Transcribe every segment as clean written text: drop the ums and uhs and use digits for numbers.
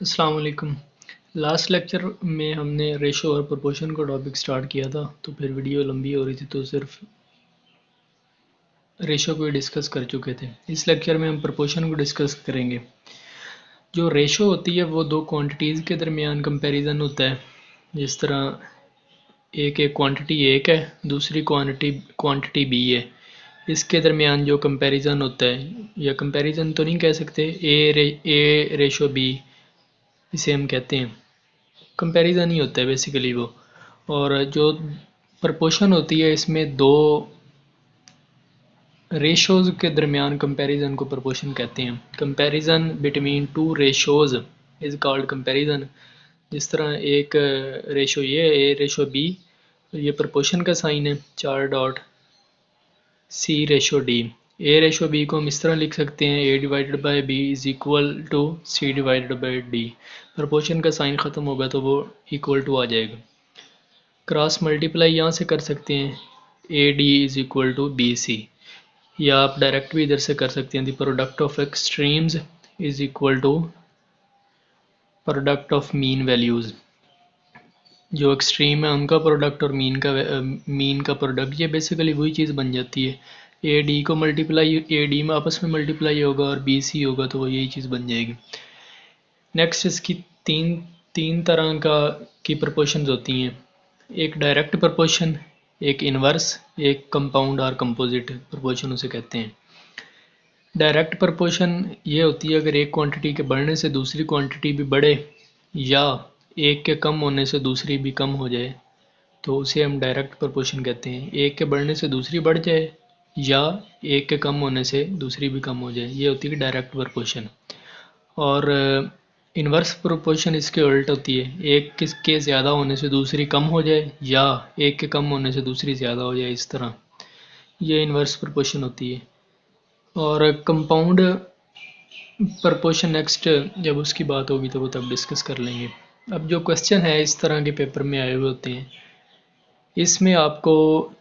अस्सलाम वालेकुम। Last lecture में हमने रेशो और प्रोपोर्शन का टॉपिक स्टार्ट किया था, तो फिर वीडियो लंबी हो रही थी तो सिर्फ रेशो को ही डिस्कस कर चुके थे। इस लेक्चर में हम प्रोपोर्शन को डिस्कस करेंगे। जो रेशो होती है वो दो क्वांटिटीज़ के दरमियान कंपैरिजन होता है। जिस तरह एक क्वांटिटी एक है, दूसरी क्वांटिटी बी है। इसके दरमियान जो कंपैरिजन होता है, या कंपैरिजन तो नहीं कह सकते, ए रेशो बी इसे हम कहते हैं। कंपैरिजन ही होता है बेसिकली वो। और जो प्रपोर्शन होती है, इसमें दो रेशोज़ के दरमियान कंपैरिजन को प्रपोर्शन कहते हैं। Comparison between two ratios is called comparison. जिस तरह एक रेशो ये है, ए रेशो बी, ये प्रपोर्शन का साइन है, 4 dot C ratio D. A ratio B को हम इस तरह लिख सकते हैं, A divided by B is equal to C divided by D. Proportion का साइन ख़त्म होगा तो वो इक्वल टू आ जाएगा। क्रॉस मल्टीप्लाई यहाँ से कर सकते हैं, A D is equal to B C. या आप डायरेक्ट भी इधर से कर सकते हैं, the product of extremes is equal to product of mean values. जो एक्सट्रीम है उनका प्रोडक्ट और मीन का प्रोडक्ट, ये बेसिकली वही चीज़ बन जाती है। ए डी को मल्टीप्लाई, ए डी में आपस में मल्टीप्लाई होगा और बी सी होगा तो वो यही चीज़ बन जाएगी। नेक्स्ट इसकी तीन तीन तरह की प्रपोर्शंस होती हैं। एक डायरेक्ट प्रपोर्शन, एक इनवर्स, एक कंपाउंड और कंपोजिट प्रपोर्शन उसे कहते हैं। डायरेक्ट प्रपोर्शन ये होती है अगर एक क्वांटिटी के बढ़ने से दूसरी क्वांटिटी भी बढ़े, या एक के कम होने से दूसरी भी कम हो जाए, तो उसे हम डायरेक्ट प्रपोर्शन कहते हैं। एक के बढ़ने से दूसरी बढ़ जाए, या एक के कम होने से दूसरी भी कम हो जाए, ये होती है डायरेक्ट प्रपोर्शन। और इन्वर्स प्रोपोर्शन इसके उल्ट होती है, एक के ज़्यादा होने से दूसरी कम हो जाए, या एक के कम होने से दूसरी ज़्यादा हो जाए, इस तरह ये इन्वर्स प्रोपोर्शन होती है। और कंपाउंड प्रपोर्शन नेक्स्ट जब उसकी बात होगी तो वो तब डिस्कस कर लेंगे। अब जो क्वेश्चन है इस तरह के पेपर में आए हुए होते हैं, इसमें आपको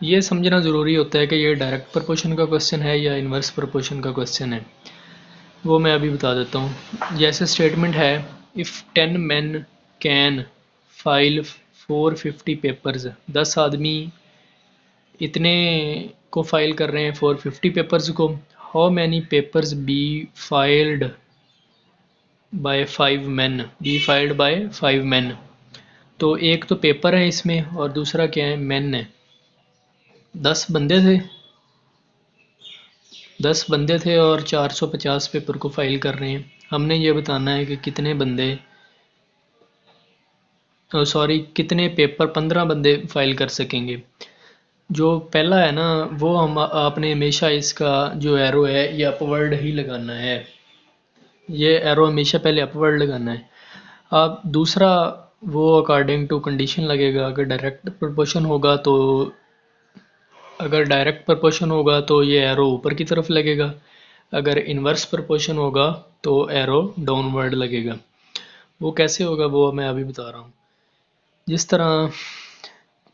ये समझना ज़रूरी होता है कि ये डायरेक्ट प्रपोर्शन का क्वेश्चन है या इन्वर्स प्रपोर्शन का क्वेश्चन है। वो मैं अभी बता देता हूँ। जैसे स्टेटमेंट है, if 10 men can file 450 papers, 10 आदमी इतने को फाइल कर रहे हैं 450 पेपर्स को। How many papers be filed by 5 men। तो एक तो पेपर है इसमें और दूसरा क्या है, मैन है। 10 बंदे थे, 10 बंदे थे और 450 पेपर को फाइल कर रहे हैं। हमने ये बताना है कि कितने बंदे, कितने पेपर 15 बंदे फाइल कर सकेंगे। जो पहला है ना, वो हम आपने हमेशा इसका जो एरो है ये अपवर्ड ही लगाना है। ये एरो हमेशा पहले अपवर्ड लगाना है। अब दूसरा वो अकॉर्डिंग टू कंडीशन लगेगा। अगर डायरेक्ट प्रपोर्शन होगा तो ये एरो ऊपर की तरफ लगेगा। अगर इन्वर्स प्रपोर्शन होगा तो एरो डाउनवर्ड लगेगा। वो कैसे होगा वो मैं अभी बता रहा हूँ। जिस तरह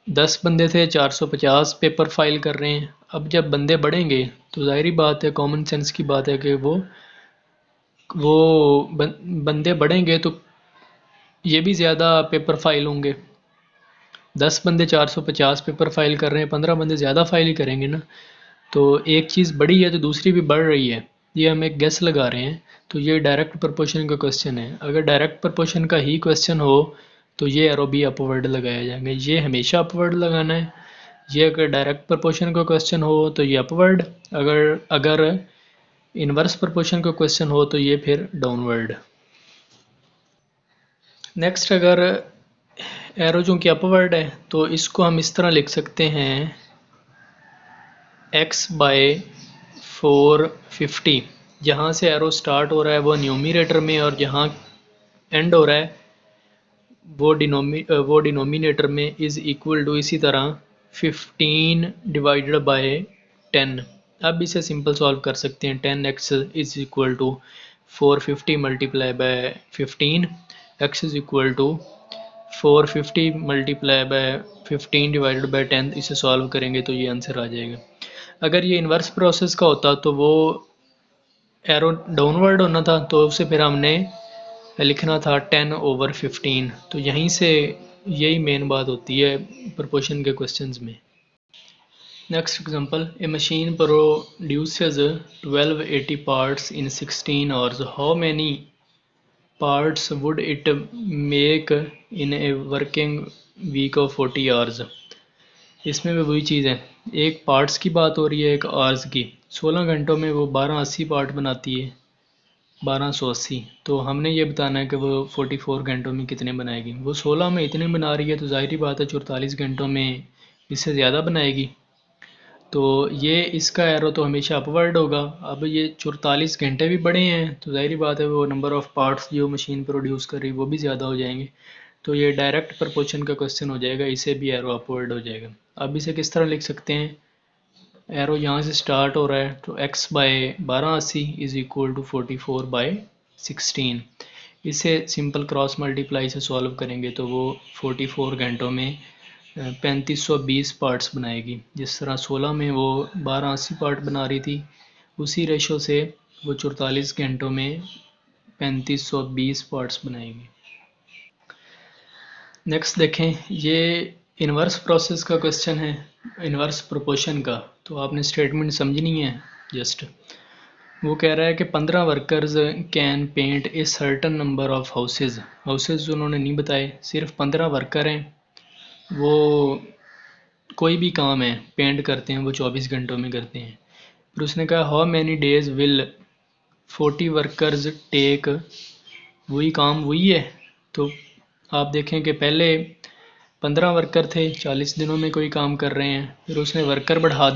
10 बंदे थे, 450 पेपर फाइल कर रहे हैं। अब जब बंदे बढ़ेंगे तो जाहिर बात है, कॉमन सेंस की बात है कि बंदे बढ़ेंगे तो ये भी ज़्यादा पेपर फाइल होंगे। 10 बंदे 450 पेपर फाइल कर रहे हैं, 15 बंदे ज़्यादा फाइल ही करेंगे ना। तो एक चीज़ बढ़ी है तो दूसरी भी बढ़ रही है, ये हम एक गेस लगा रहे हैं। तो ये डायरेक्ट प्रपोर्शन का क्वेश्चन है। अगर डायरेक्ट प्रपोर्शन का ही क्वेश्चन हो तो ये एरो भी अपवर्ड लगाया जाएगा, ये हमेशा अपवर्ड लगाना है। ये अगर डायरेक्ट प्रपोर्शन का क्वेश्चन हो तो ये अपवर्ड, अगर इन्वर्स प्रपोर्शन का क्वेश्चन हो तो ये फिर डाउनवर्ड। नेक्स्ट, अगर एरो चूँकि अपवर्ड है तो इसको हम इस तरह लिख सकते हैं, x बाय 450। जहाँ से एरो स्टार्ट हो रहा है वो न्यूमरेटर में, और जहाँ एंड हो रहा है वो डिनोमिनेटर में, इज़ इक्वल टू इसी तरह 15 डिवाइडेड बाय 10। अब इसे सिंपल सॉल्व कर सकते हैं। 10x is equal to 450 multiply by 15, x is equal to 450 multiply by 15 divided by 10। इसे सॉल्व करेंगे तो ये आंसर आ जाएगा। अगर ये इन्वर्स प्रोसेस का होता तो वो एरो डाउनवर्ड होना था, तो उसे फिर हमने लिखना था 10/15। तो यहीं से यही मेन बात होती है प्रोपोर्शन के क्वेश्चंस में। Next example, a machine produces 1280 parts in 16 hours, how many parts would it make in a working week of 40 hours. इसमें भी वही चीज़ है, एक पार्ट्स की बात हो रही है, एक आवर्स की। 16 घंटों में वो 1280 पार्ट बनाती है, 1280। तो हमने ये बताना है कि वो 44 घंटों में कितने बनाएगी। वो 16 में इतने बना रही है, तो ज़ाहिर बात है 44 घंटों में इससे ज़्यादा बनाएगी। तो ये इसका एरो तो हमेशा अपवर्ड होगा। अब ये 44 घंटे भी बड़े हैं, तो ज़ाहिर बात है वो नंबर ऑफ़ पार्ट्स जो मशीन प्रोड्यूस कर रही है वो भी ज़्यादा हो जाएंगे। तो ये डायरेक्ट प्रपोर्शन का क्वेश्चन हो जाएगा, इसे भी एरो अपवर्ड हो जाएगा। अब इसे किस तरह लिख सकते हैं, एरो यहाँ से स्टार्ट हो रहा है, तो x/1280 इज़ इक्वल टू 44/16। इसे सिंपल क्रॉस मल्टीप्लाई से सॉल्व करेंगे तो वो 44 घंटों में 3520 पार्ट्स बनाएगी। जिस तरह 16 में वो 1280 पार्ट बना रही थी, उसी रेशो से वो 44 घंटों में 3520 पार्ट्स बनाएगी। नेक्स्ट देखें, ये इन्वर्स प्रोसेस का क्वेश्चन है, इन्वर्स प्रोपोर्शन का। तो आपने स्टेटमेंट समझनी है जस्ट। वो कह रहा है कि 15 workers can paint a certain number of houses. Houses उन्होंने नहीं बताए, सिर्फ 15 वर्कर हैं, वो कोई भी काम है पेंट करते हैं, वो 24 घंटों में करते हैं। फिर उसने कहा how many days will 40 workers take. वही काम वही है। तो आप देखें कि पहले 15 वर्कर थे, 40 दिनों में कोई काम कर रहे हैं, फिर उसने वर्कर बढ़ा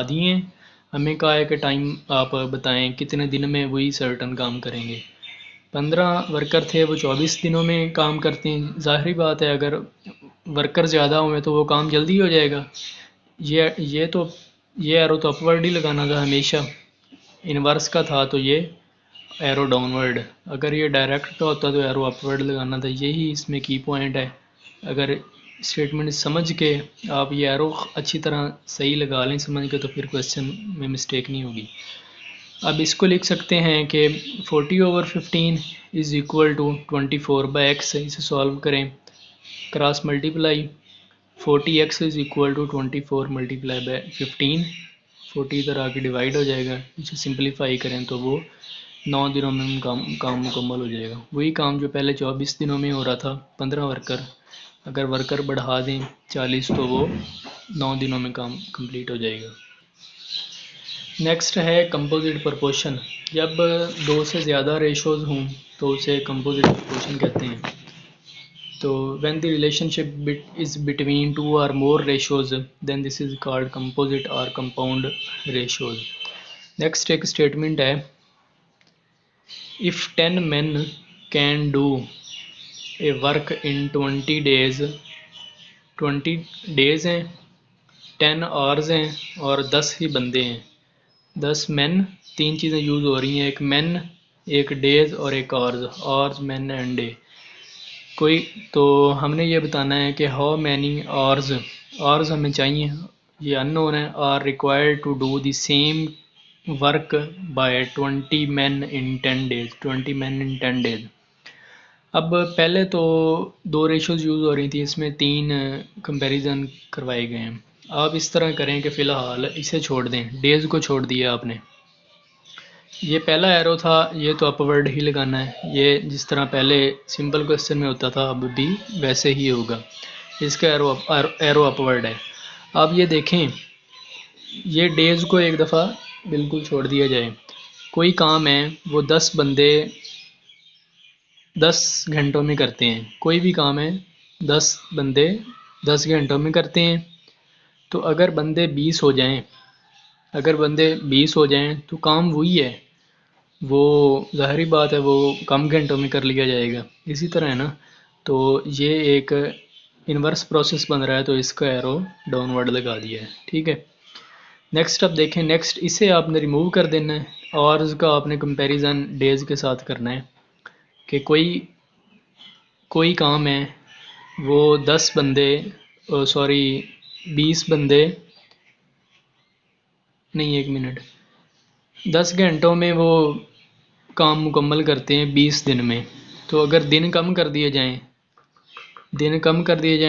दिए हैं, हमें कहा है कि टाइम आप बताएं कितने दिन में वही सर्टन काम करेंगे। 15 वर्कर थे, वो 24 दिनों में काम करते हैं। ज़ाहिर बात है अगर वर्कर ज़्यादा हुए तो वो काम जल्दी हो जाएगा। ये एरो तो अपवर्ड ही लगाना था हमेशा, इनवर्स का था तो ये एरो डाउनवर्ड। अगर ये डायरेक्ट का होता तो एरो अपवर्ड लगाना था। यही इसमें की पॉइंट है। अगर स्टेटमेंट समझ के आप ये एरो अच्छी तरह सही लगा लें समझ के, तो फिर क्वेश्चन में मिस्टेक नहीं होगी। अब इसको लिख सकते हैं कि 40/15 इज़ इक्वल टू 24/x। इसे सॉल्व करें, cross multiply, 40x is equal to 24 multiply by 15। 40 इधर आके डिवाइड हो जाएगा, इसे सिंपलीफाई करें तो वो 9 दिनों में काम मुकम्मल हो जाएगा। वही काम जो पहले 24 दिनों में हो रहा था, 15 वर्कर, अगर वर्कर बढ़ा दें 40 तो वो 9 दिनों में काम कंप्लीट हो जाएगा। नेक्स्ट है कंपोजिट प्रपोर्शन। जब दो से ज़्यादा रेशोज़ हों तो उसे कंपोजिट प्रपोर्शन कहते हैं। तो when the relationship is between 2 और more ratios then this is called composite और कंपाउंड रेशोज़। नेक्स्ट एक स्टेटमेंट है, if 10 men can do a work in 20 days, 20 days हैं, 10 hours हैं और 10 ही बंदे हैं। 10 मैन, तीन चीज़ें यूज़ हो रही हैं, एक मैन, एक डेज और एक आवर्स, मैन एंड डे। कोई तो हमने ये बताना है कि हाउ मैनी आवर्स हमें चाहिए, ये अननोन है। Are required to do the same work by 20 men in 10 days, 20 men in 10 days। अब पहले तो दो रेशोज़ यूज़ हो रही थी, इसमें 3 कंपैरिजन करवाए गए हैं। आप इस तरह करें कि फ़िलहाल इसे छोड़ दें, डेज़ को छोड़ दिया आपने। ये पहला एरो था, ये तो अपवर्ड ही लगाना है। ये जिस तरह पहले सिंपल क्वेश्चन में होता था अब भी वैसे ही होगा। इसका एरो अपवर्ड है। अब ये देखें, ये डेज़ को एक दफ़ा बिल्कुल छोड़ दिया जाए। कोई काम है वो 10 बंदे 10 घंटों में करते हैं। कोई भी काम है 10 बंदे 10 घंटों में करते हैं। तो अगर बंदे 20 हो जाएं, तो काम वही है, वो ज़ाहिरी बात है वो कम घंटों में कर लिया जाएगा। इसी तरह है ना, तो ये एक इन्वर्स प्रोसेस बन रहा है, तो इसका एरो डाउनवर्ड लगा दिया है। ठीक है। नेक्स्ट अब देखें, नेक्स्ट इसे आपने रिमूव कर देना है और इसका आपने कंपैरिजन डेज़ के साथ करना है कि कोई काम है वो 10 बंदे 20 बंदे नहीं, एक मिनट, 10 घंटों में वो काम मुकम्मल करते हैं 20 दिन में। तो अगर दिन कम कर दिए जाएं,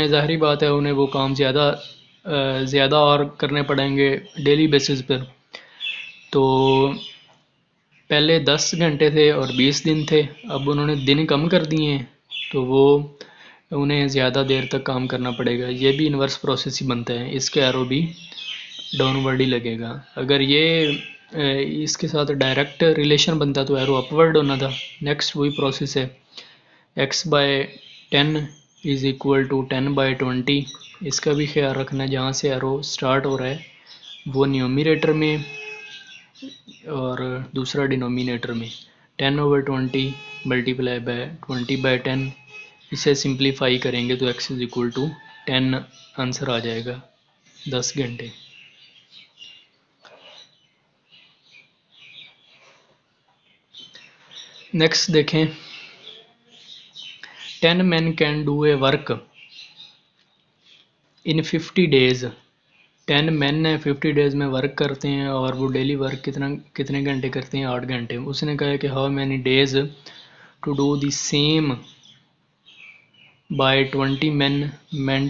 ज़ाहिरी बात है उन्हें वो काम ज़्यादा और करने पड़ेंगे डेली बेसिस पर। तो पहले 10 घंटे थे और 20 दिन थे, अब उन्होंने दिन कम कर दिए हैं, तो वो उन्हें ज़्यादा देर तक काम करना पड़ेगा। ये भी इन्वर्स प्रोसेस ही बनता है, इसका एरो भी डाउनवर्ड ही लगेगा। अगर ये इसके साथ डायरेक्ट रिलेशन बनता तो एरो अपवर्ड होना था। नेक्स्ट वही प्रोसेस है, x/10 इज़ इक्वल टू 10/20। इसका भी ख्याल रखना, जहाँ से एरो स्टार्ट हो रहा है वो न्यूमरेटर में और दूसरा डिनोमिनेटर में। 10/20 मल्टीप्लाई बाय 20/10, इसे सिंप्लीफाई करेंगे तो x is equal to 10 answer आ जाएगा, 10 घंटे। नेक्स्ट देखें, 10 men can do a work in 50 days. 10 man है, 50 डेज़ में वर्क करते हैं और वो डेली वर्क कितने घंटे करते हैं? 8 घंटे। उसने कहा है कि how many days to do the same by 20 man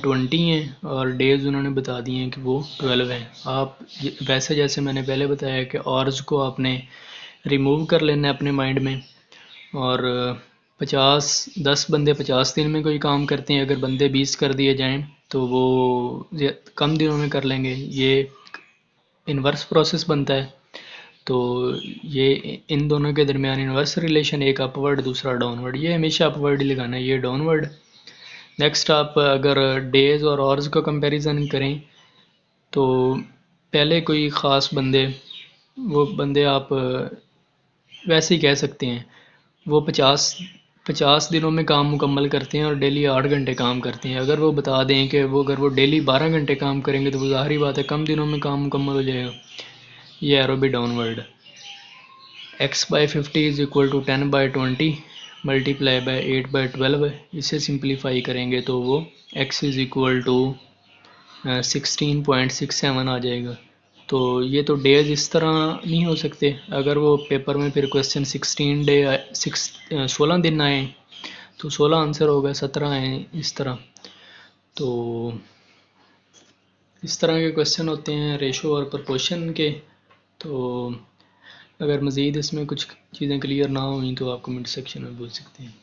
20 हैं और डेज़ उन्होंने बता दिए हैं कि वो 12 हैं। आप वैसे जैसे मैंने पहले बताया कि ऑर्स को आपने रिमूव कर लेना है अपने माइंड में, और 10 बंदे 50 दिन में कोई काम करते हैं, अगर बंदे 20 कर दिए जाएं तो वो कम दिनों में कर लेंगे। ये इन्वर्स प्रोसेस बनता है। तो ये इन दोनों के दरमियान इन्वर्स रिलेशन, एक अपवर्ड दूसरा डाउनवर्ड, ये हमेशा अपवर्ड ही लगाना है, ये डाउनवर्ड। नेक्स्ट, आप अगर डेज़ और आवर्स का कंपैरिजन करें तो पहले कोई ख़ास वो बंदे आप वैसे ही कह सकते हैं, वो 50 दिनों में काम मुकम्मल करते हैं और डेली 8 घंटे काम करते हैं। अगर वो बता दें कि अगर वो डेली 12 घंटे काम करेंगे तो वो ज़ाहिरी बात है कम दिनों में काम मुकम्मल हो जाएगा। ये एरो भी downward. x/50 is equal to 10/20 multiply by 8/12, इसे सिंप्लीफाई करेंगे तो वो x इज़ इक्वल टू 16.67 आ जाएगा। तो ये तो डेज इस तरह नहीं हो सकते। अगर वो पेपर में फिर क्वेश्चन 16 दिन आए तो 16 आंसर होगा, 17 आए इस तरह। तो इस तरह के क्वेश्चन होते हैं रेशो और प्रपोर्शन के। तो अगर मज़ीद इसमें कुछ चीज़ें क्लियर ना हुई तो आप कमेंट सेक्शन में पूछ सकते हैं।